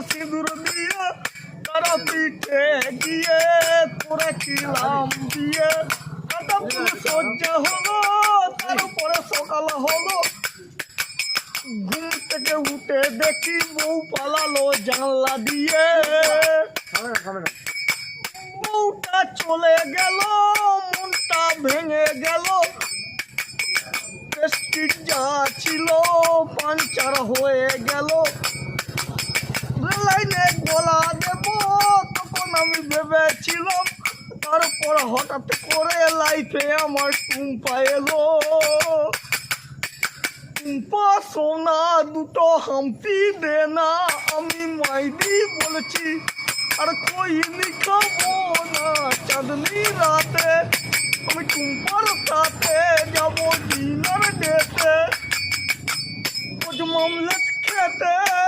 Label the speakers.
Speaker 1: সিঁদুর দিয়ে তারা পিঠে গিয়ে তোরা কিলাম দিয়ে কাটা ফুল সজ্জা হলো। তারপরে সকাল হলো, ঘুম থেকে উঠে দেখি বউ পালালো জানলা দিয়ে। বউটা চলে গেল, মনটা ভেঙে গেল। প্রেস্টিজ যা ছিল পাঞ্চার হয়ে গেল। লাইনে গলা দেব তখন আমি ভেবেছিলাম, তারপর হঠাৎ করে লাইফে আমার টুম্পা এলো। টুম্পা সোনা দুটো হাম্পি দে না, আমি মাইদি বলেছি আর খইনি খাবো না। চাঁদনি রাতে আমি টুম্পার সাথে যাবো ডিনার ডেতে, মামলেট খেতে।